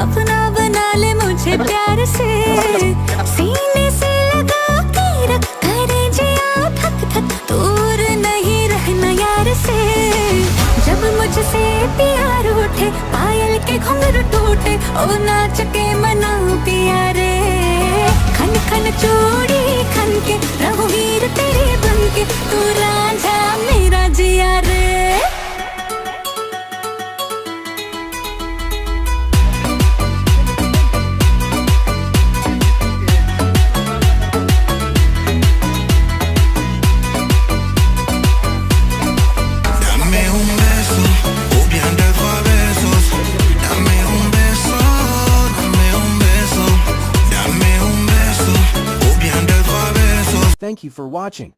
अपना बना ले मुझे प्यार से, सीने से लगा के रख, करे जिया थक थक, दूर नहीं रहना यार से। जब मुझसे प्यार उठे, पायल के घुंघरू टूटे, ओ नाच के मना पिया रे। खन खन चूड़ी खन के, रघुवीर तेरे बन के, तू रांझा मेरा जिया रे। Thank you for watching.